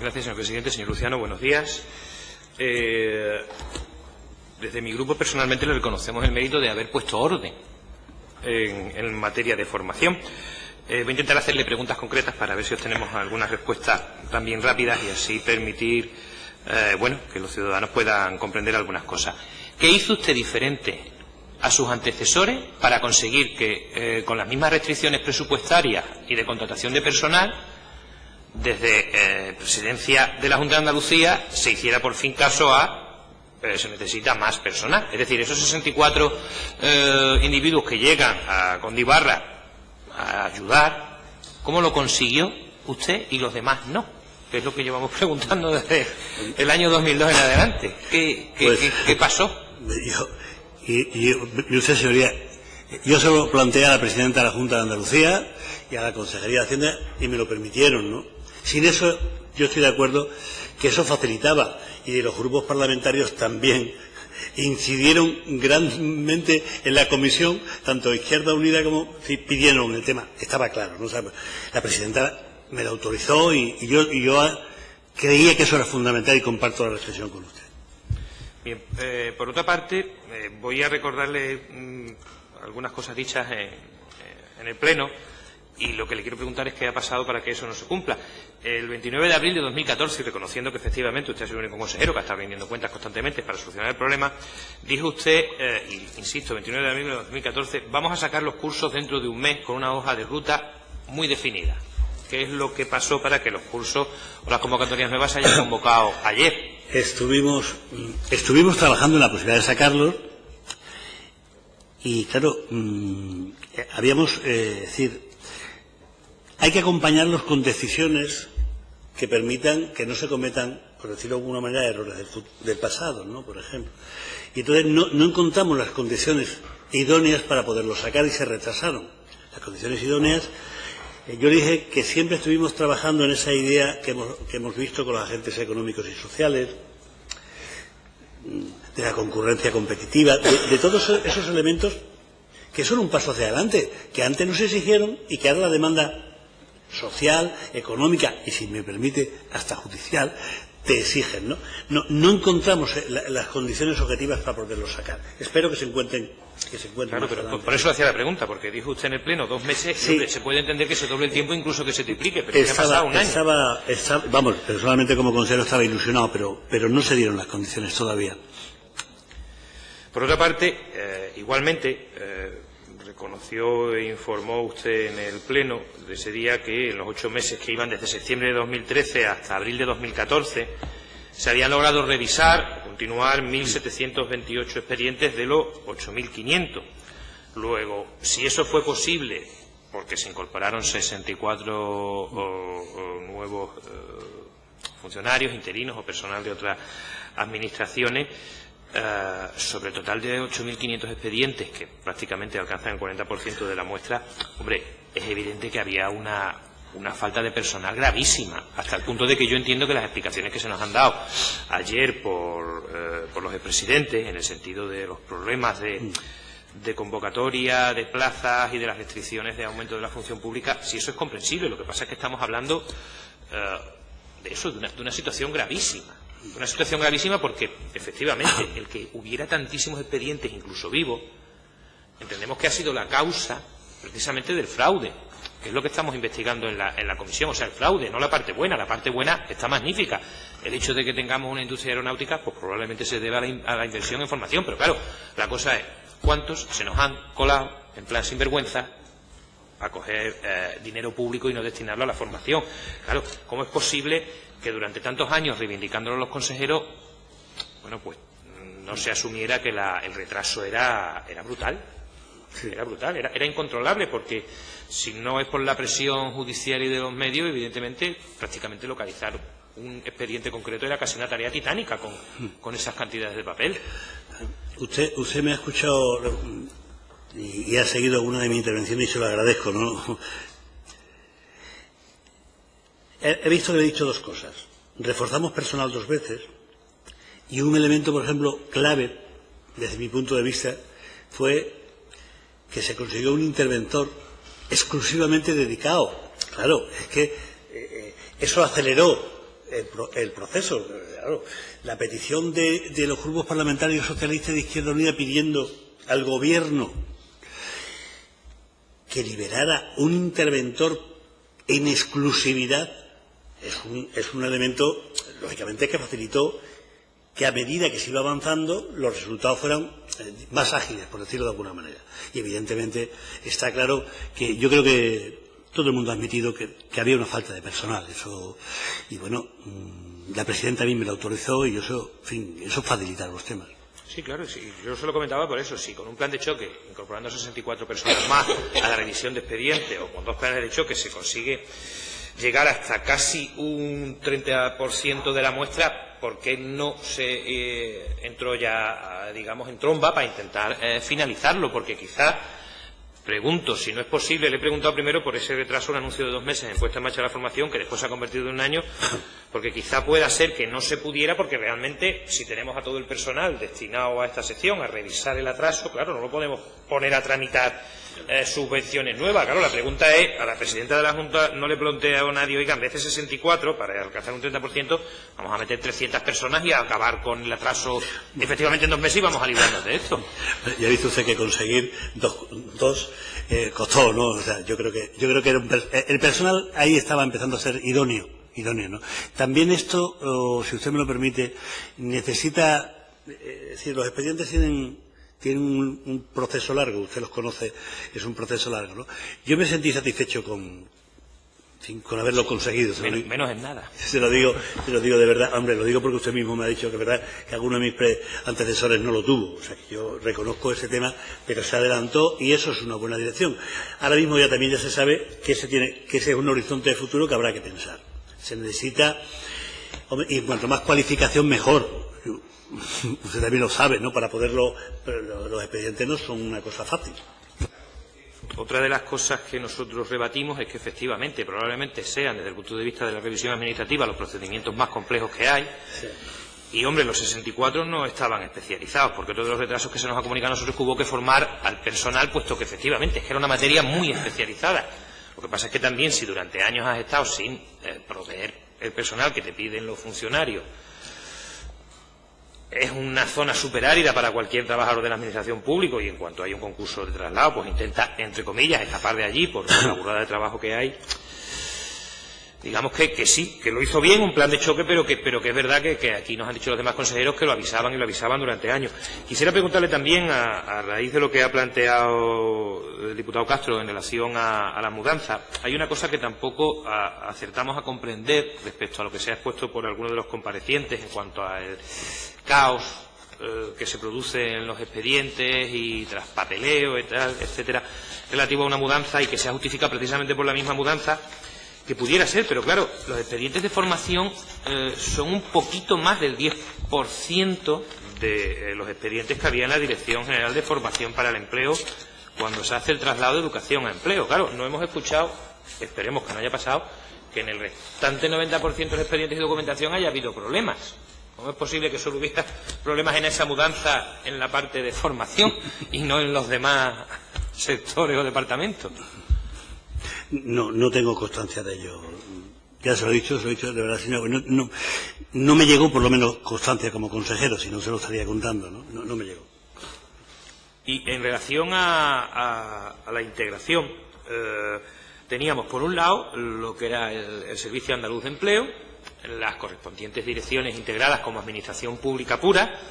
Gracias, señor presidente. Señor Luciano, buenos días. Desde mi grupo personalmente le reconocemos el mérito de haber puesto orden en materia de formación. Voy a intentar hacerle preguntas concretas para ver si obtenemos algunas respuestas también rápidas y así permitir que los ciudadanos puedan comprender algunas cosas. ¿Qué hizo usted diferente a sus antecesores para conseguir que con las mismas restricciones presupuestarias y de contratación de personal, desde Presidencia de la Junta de Andalucía se hiciera por fin caso a se necesita más personal? Es decir, esos 64 individuos que llegan a Condibarra a ayudar, ¿cómo lo consiguió usted y los demás no? Que es lo que llevamos preguntando desde el año 2002 en adelante. ¿Qué pasó? Y usted, señoría, yo se lo planteé a la Presidenta de la Junta de Andalucía y a la Consejería de Hacienda y me lo permitieron, ¿no? Sin eso, yo estoy de acuerdo que eso facilitaba, y los grupos parlamentarios también incidieron grandemente en la comisión, tanto Izquierda Unida como pidieron el tema. Estaba claro, ¿no? O sea, la Presidenta me lo autorizó y yo creía que eso era fundamental y comparto la reflexión con usted. Bien, por otra parte, voy a recordarle algunas cosas dichas en el Pleno. Y lo que le quiero preguntar es qué ha pasado para que eso no se cumpla. El 29 de abril de 2014, y reconociendo que efectivamente usted es el único consejero que ha estado rindiendo cuentas constantemente para solucionar el problema, dijo usted, insisto, 29 de abril de 2014, vamos a sacar los cursos dentro de un mes con una hoja de ruta muy definida. ¿Qué es lo que pasó para que los cursos o las convocatorias nuevas se hayan convocado ayer? Estuvimos trabajando en la posibilidad de sacarlos y, claro, hay que acompañarlos con decisiones que permitan que no se cometan, por decirlo de alguna manera, errores del pasado, ¿no? Por ejemplo. Y entonces no encontramos las condiciones idóneas para poderlos sacar y se retrasaron. Las condiciones idóneas, yo dije que siempre estuvimos trabajando en esa idea que hemos visto con los agentes económicos y sociales, de la concurrencia competitiva, de todos esos elementos que son un paso hacia adelante, que antes no se exigieron y que ahora la demanda social, económica y, si me permite, hasta judicial, te exigen, ¿no? No encontramos las condiciones objetivas para poderlos sacar. Espero que se encuentren. Claro, pero por eso hacía la pregunta, porque dijo usted en el Pleno 2 meses, sí. Se puede entender que se doble el tiempo, incluso que se triplique, pero ha pasado un año. Personalmente como consejero estaba ilusionado, pero no se dieron las condiciones todavía. Por otra parte, igualmente, reconoció e informó usted en el Pleno de ese día que en los 8 meses que iban desde septiembre de 2013 hasta abril de 2014 se habían logrado revisar, continuar 1.728 expedientes de los 8.500. Luego, si eso fue posible, porque se incorporaron 64 nuevos funcionarios, interinos o personal de otras administraciones, sobre el total de 8.500 expedientes, que prácticamente alcanzan el 40% de la muestra, hombre, es evidente que había una falta de personal gravísima, hasta el punto de que yo entiendo que las explicaciones que se nos han dado ayer por los expresidentes, en el sentido de los problemas de convocatoria, de plazas y de las restricciones de aumento de la función pública, si eso es comprensible. Lo que pasa es que estamos hablando de eso, de una situación gravísima. Una situación gravísima porque, efectivamente, el que hubiera tantísimos expedientes, incluso vivos, entendemos que ha sido la causa, precisamente, del fraude, que es lo que estamos investigando en la comisión. O sea, el fraude, no la parte buena. La parte buena está magnífica. El hecho de que tengamos una industria aeronáutica, pues probablemente se deba a la inversión en formación. Pero claro, la cosa es, ¿cuántos se nos han colado, en plan sinvergüenza, a coger dinero público y no destinarlo a la formación? Claro, ¿cómo es posible que durante tantos años, reivindicándolo los consejeros, pues no se asumiera que el retraso era brutal? Sí. Era brutal, era incontrolable, porque si no es por la presión judicial y de los medios, evidentemente, prácticamente localizar un expediente concreto era casi una tarea titánica con esas cantidades de papel. Usted me ha escuchado y ha seguido alguna de mis intervenciones y se lo agradezco, ¿no? He visto que he dicho dos cosas. Reforzamos personal 2 veces y un elemento, por ejemplo, clave, desde mi punto de vista, fue que se consiguió un interventor exclusivamente dedicado. Claro, es que eso aceleró el proceso. Claro, la petición de los grupos parlamentarios socialistas de Izquierda Unida pidiendo al Gobierno que liberara un interventor en exclusividad es un elemento, lógicamente, que facilitó que a medida que se iba avanzando los resultados fueran más ágiles, por decirlo de alguna manera. Y evidentemente está claro que yo creo que todo el mundo ha admitido que había una falta de personal. Y bueno, la presidenta a mí me lo autorizó y eso facilita los temas. Sí, claro, sí. Yo se lo comentaba por eso. Si con un plan de choque, incorporando 64 personas más a la revisión de expediente, o con 2 planes de choque se consigue llegar hasta casi un 30% de la muestra, ¿por qué no se entró ya, digamos, en tromba para intentar finalizarlo? Porque quizá, pregunto, si no es posible, le he preguntado primero por ese retraso, un anuncio de 2 meses en puesta en marcha de la formación, que después se ha convertido en 1 año, porque quizá pueda ser que no se pudiera, porque realmente, si tenemos a todo el personal destinado a esta sección, a revisar el atraso, claro, no lo podemos poner a tramitar subvenciones nuevas. Claro, la pregunta es, a la presidenta de la Junta no le plantea a nadie, oiga, en vez de 64, para alcanzar un 30%, vamos a meter 300 personas y a acabar con el atraso efectivamente en 2 meses y vamos a librarnos de esto. Ya ha visto usted que conseguir dos costó, ¿no? O sea, yo creo que era el personal ahí estaba empezando a ser idóneo, ¿no? También esto, si usted me lo permite, necesita, es decir, los expedientes tienen un proceso largo, usted los conoce, es un proceso largo, ¿no? Yo me sentí satisfecho con haberlo conseguido. Menos en nada. Se lo digo de verdad, hombre, lo digo porque usted mismo me ha dicho que es verdad que alguno de mis antecesores no lo tuvo, o sea que yo reconozco ese tema, pero se adelantó y eso es una buena dirección. Ahora mismo ya se sabe que ese es un horizonte de futuro que habrá que pensar. Se necesita, y cuanto más cualificación mejor. Usted también lo sabe, ¿no? Para poderlo, pero los expedientes no son una cosa fácil. Otra de las cosas que nosotros rebatimos es que efectivamente, probablemente sean, desde el punto de vista de la revisión administrativa, los procedimientos más complejos que hay. Sí. Y, hombre, los 64 no estaban especializados, porque otro de los retrasos que se nos ha comunicado a nosotros hubo que formar al personal, puesto que efectivamente es que era una materia muy especializada. Lo que pasa es que también, si durante años has estado sin proveer el personal que te piden los funcionarios, es una zona superárida para cualquier trabajador de la administración pública y en cuanto hay un concurso de traslado, pues intenta, entre comillas, escapar de allí por la burrada de trabajo que hay. Digamos que sí, que lo hizo bien, un plan de choque, pero que es verdad que aquí nos han dicho los demás consejeros que lo avisaban y lo avisaban durante años. Quisiera preguntarle también, a raíz de lo que ha planteado el diputado Castro en relación a la mudanza, hay una cosa que tampoco acertamos a comprender respecto a lo que se ha expuesto por algunos de los comparecientes en cuanto al caos que se produce en los expedientes y tras papeleo y tal, etcétera, relativo a una mudanza y que se ha justificado precisamente por la misma mudanza, que pudiera ser, pero claro, los expedientes de formación son un poquito más del 10% de los expedientes que había en la Dirección General de Formación para el Empleo cuando se hace el traslado de educación a empleo. Claro, no hemos escuchado, esperemos que no haya pasado, que en el restante 90% de los expedientes y documentación haya habido problemas. ¿Cómo es posible que solo hubiera problemas en esa mudanza en la parte de formación y no en los demás sectores o departamentos? No tengo constancia de ello. Ya se lo he dicho de verdad, señor. No me llegó por lo menos constancia como consejero, si no se lo estaría contando, no me llegó. Y en relación a la integración, teníamos por un lado lo que era el Servicio Andaluz de Empleo, las correspondientes direcciones integradas como Administración Pública pura,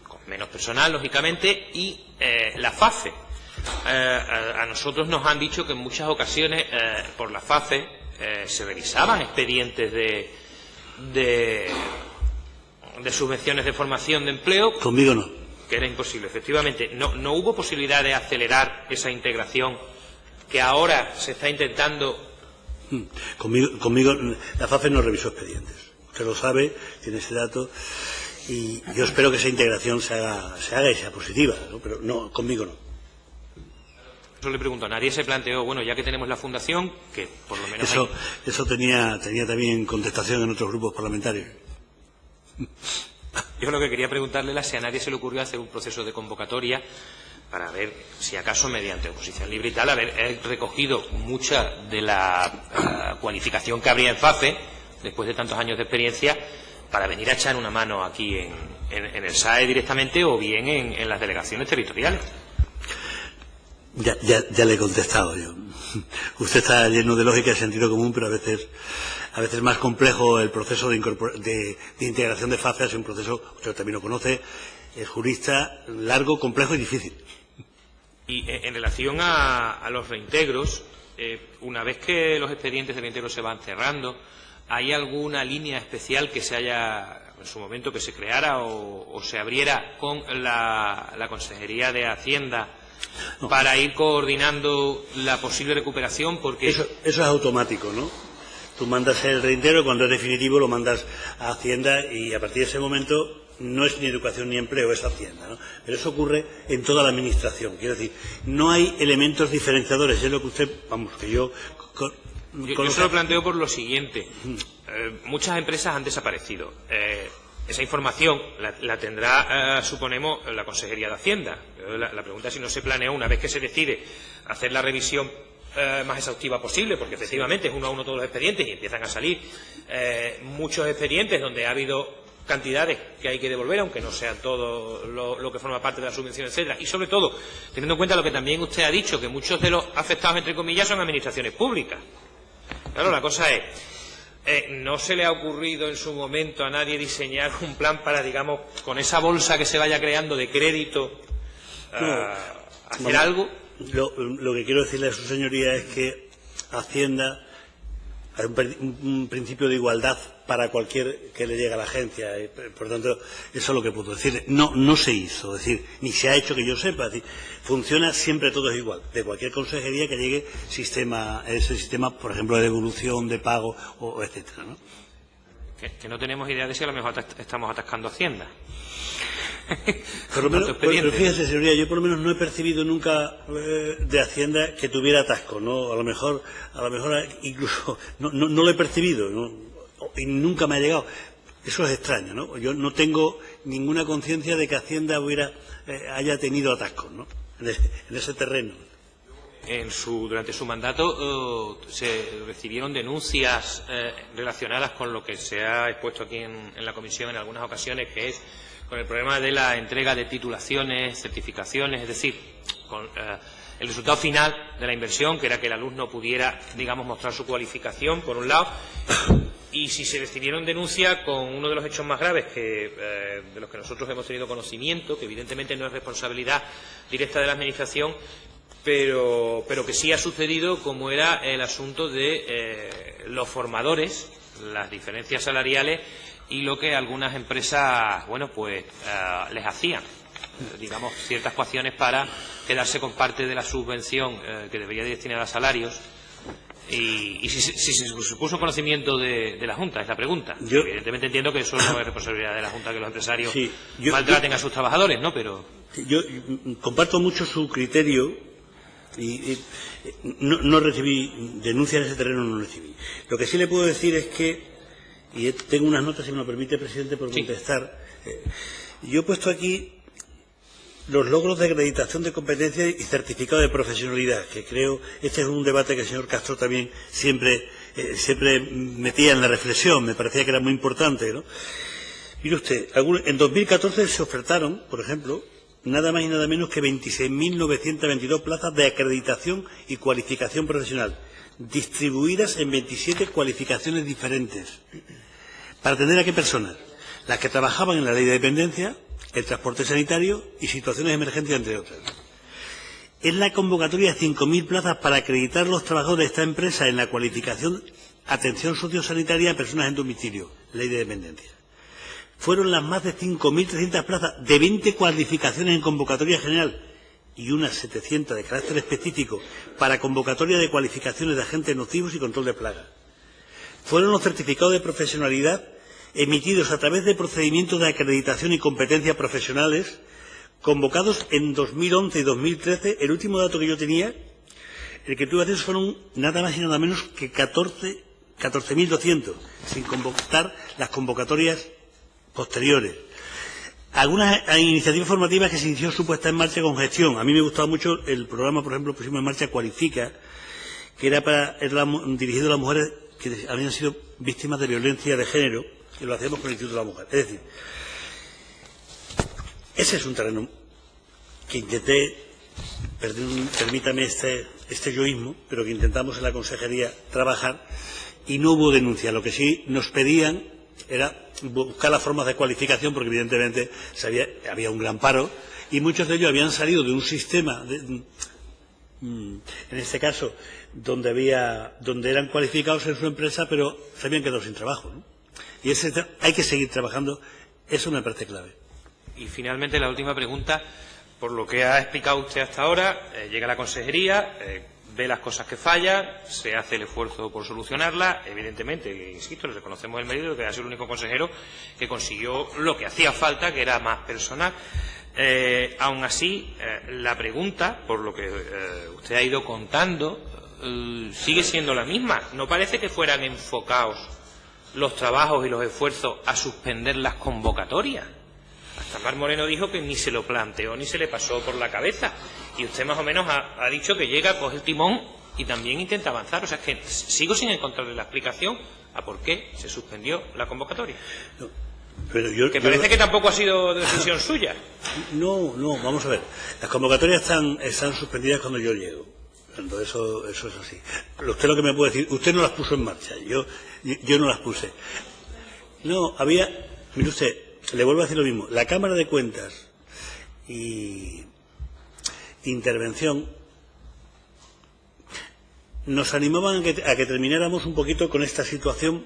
con menos personal, lógicamente, y la FAFE. A nosotros nos han dicho que en muchas ocasiones por la FAFE se revisaban expedientes de subvenciones de formación de empleo. Conmigo no. Que era imposible, efectivamente. No hubo posibilidad de acelerar esa integración que ahora se está intentando. Conmigo la FAFE no revisó expedientes. Usted lo sabe, tiene ese dato, y yo espero que esa integración se haga y sea positiva, ¿no? Pero no, conmigo no. Eso le pregunto, nadie se planteó, bueno, ya que tenemos la fundación, que por lo menos... Eso tenía también contestación en otros grupos parlamentarios. Yo lo que quería preguntarle era si a nadie se le ocurrió hacer un proceso de convocatoria para ver si acaso mediante oposición libre y tal, haber recogido mucha de la cualificación que habría en FAFE después de tantos años de experiencia, para venir a echar una mano aquí en el SAE directamente o bien en las delegaciones territoriales? Ya le he contestado yo. Usted está lleno de lógica y sentido común, pero a veces es más complejo el proceso de integración de FAFE. Es un proceso, usted también lo conoce, es jurista, largo, complejo y difícil. Y en relación a los reintegros, una vez que los expedientes de reintegro se van cerrando, ¿hay alguna línea especial que se haya, en su momento, que se creara o se abriera con la Consejería de Hacienda para ir coordinando la posible recuperación? Porque eso es automático, ¿no? Tú mandas el reintegro, cuando es definitivo lo mandas a Hacienda y a partir de ese momento no es ni educación ni empleo, es Hacienda, ¿no? Pero eso ocurre en toda la administración. Quiero decir, no hay elementos diferenciadores. Es lo que usted, vamos, que yo se lo planteo por lo siguiente. Muchas empresas han desaparecido. Esa información la tendrá, suponemos, la Consejería de Hacienda. La pregunta es si no se planeó, una vez que se decide hacer la revisión más exhaustiva posible, porque efectivamente es uno a uno todos los expedientes y empiezan a salir muchos expedientes donde ha habido cantidades que hay que devolver, aunque no sean todo lo que forma parte de la subvención, etcétera. Y sobre todo, teniendo en cuenta lo que también usted ha dicho, que muchos de los afectados, entre comillas, son administraciones públicas. Claro, la cosa es, ¿no se le ha ocurrido en su momento a nadie diseñar un plan para, digamos, con esa bolsa que se vaya creando de crédito, hacer algo? Lo que quiero decirle a su señoría es que Hacienda hay un principio de igualdad para cualquier que le llegue a la agencia. Por lo tanto, eso es lo que puedo decir. No se hizo, es decir, ni se ha hecho que yo sepa. Es decir, funciona siempre todo es igual. De cualquier consejería que llegue ese sistema, por ejemplo, de devolución, de pago, o etcétera, ¿no? Que no tenemos idea de si a lo mejor estamos atascando Hacienda. Por lo menos, pero fíjese, señoría, yo por lo menos no he percibido nunca de Hacienda que tuviera atasco, ¿no? A lo mejor incluso no lo he percibido, ¿no? Y nunca me ha llegado. Eso es extraño, ¿no? Yo no tengo ninguna conciencia de que Hacienda haya tenido atascos, ¿no? En ese terreno. Durante su mandato se recibieron denuncias relacionadas con lo que se ha expuesto aquí en la comisión en algunas ocasiones, que es con el problema de la entrega de titulaciones, certificaciones, es decir, con el resultado final de la inversión, que era que el alumno pudiera, digamos, mostrar su cualificación, por un lado, y si se recibieron denuncias con uno de los hechos más graves de los que nosotros hemos tenido conocimiento, que evidentemente no es responsabilidad directa de la Administración, pero que sí ha sucedido, como era el asunto de los formadores, las diferencias salariales y lo que algunas empresas, bueno, pues les hacían, digamos, ciertas coacciones para quedarse con parte de la subvención que debería destinar a salarios. Y si se supuso conocimiento de la Junta, es la pregunta. Evidentemente entiendo que eso no es responsabilidad de la Junta que los empresarios maltraten a sus trabajadores, ¿no? Pero yo comparto mucho su criterio y no recibí denuncias en ese terreno, no recibí. Lo que sí le puedo decir es que, y tengo unas notas, si me lo permite, presidente, por contestar. Yo he puesto aquí los logros de acreditación de competencia y certificado de profesionalidad, que creo, este es un debate que el señor Castro también siempre metía en la reflexión, me parecía que era muy importante, ¿no? Mire usted, en 2014 se ofertaron, por ejemplo, nada más y nada menos que 26.922 plazas de acreditación y cualificación profesional, distribuidas en 27 cualificaciones diferentes. ¿Para atender a qué personas? Las que trabajaban en la ley de dependencia, el transporte sanitario y situaciones de emergencia, entre otras. Es la convocatoria de 5.000 plazas para acreditar los trabajadores de esta empresa en la cualificación atención sociosanitaria a personas en domicilio, ley de dependencia. Fueron las más de 5.300 plazas de 20 cualificaciones en convocatoria general y unas 700 de carácter específico para convocatoria de cualificaciones de agentes nocivos y control de plagas. Fueron los certificados de profesionalidad emitidos a través de procedimientos de acreditación y competencias profesionales convocados en 2011 y 2013. El último dato que yo tenía, el que tuve acceso, fueron nada más y nada menos que 14.200, sin convocar las convocatorias posteriores. Algunas iniciativas formativas que se inició su puesta en marcha con gestión. A mí me gustaba mucho el programa, por ejemplo, pusimos en marcha Cualifica, que era dirigido a las mujeres que habían sido víctimas de violencia de género, y lo hacíamos con el Instituto de la Mujer. Es decir, ese es un terreno que intenté, permítame este yoísmo, pero que intentamos en la consejería trabajar, y no hubo denuncia. Lo que sí nos pedían era buscar las formas de cualificación, porque evidentemente había un gran paro, y muchos de ellos habían salido de un sistema, en este caso, donde eran cualificados en su empresa, pero se habían quedado sin trabajo, ¿no? Y hay que seguir trabajando, eso me parece clave. Y finalmente la última pregunta, por lo que ha explicado usted hasta ahora, llega a la consejería, ve las cosas que fallan, se hace el esfuerzo por solucionarlas, evidentemente, insisto, le reconocemos el mérito de que ha sido el único consejero que consiguió lo que hacía falta, que era más personal. Aún así, la pregunta, por lo que usted ha ido contando, sigue siendo la misma. ¿No parece que fueran enfocados los trabajos y los esfuerzos a suspender las convocatorias? Hasta Mar Moreno dijo que ni se lo planteó ni se le pasó por la cabeza. Y usted más o menos ha dicho que llega, coge el timón y también intenta avanzar. O sea, es que sigo sin encontrarle la explicación a por qué se suspendió la convocatoria. No, pero que parece que tampoco ha sido decisión suya. No, vamos a ver. Las convocatorias están suspendidas cuando yo llego. Eso es así. Usted lo que me puede decir, usted no las puso en marcha. Yo no las puse. No, mire usted, le vuelvo a decir lo mismo. La Cámara de Cuentas y Intervención nos animaban a que termináramos un poquito con esta situación.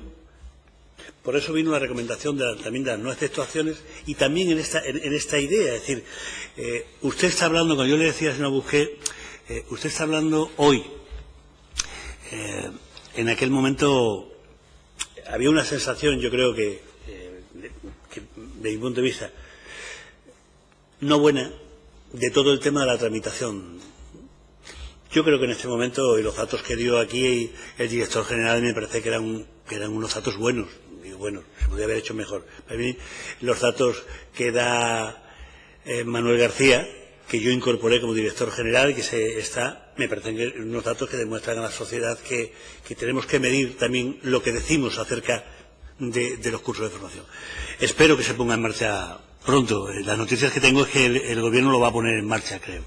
Por eso vino la recomendación también de las no exceptuaciones y también en esta idea. Es decir, usted está hablando, cuando yo le decía al señor Busqué, usted está hablando hoy. En aquel momento había una sensación, yo creo que de mi punto de vista, no buena, de todo el tema de la tramitación. Yo creo que en este momento, y los datos que dio aquí el director general, me parece que eran unos datos buenos. Digo, bueno, se podría haber hecho mejor. Para mí, los datos que da Manuel García, que yo incorporé como director general, me parecen que unos datos que demuestran a la sociedad que tenemos que medir también lo que decimos acerca de los cursos de formación. Espero que se ponga en marcha pronto. Las noticias que tengo es que el Gobierno lo va a poner en marcha, creo.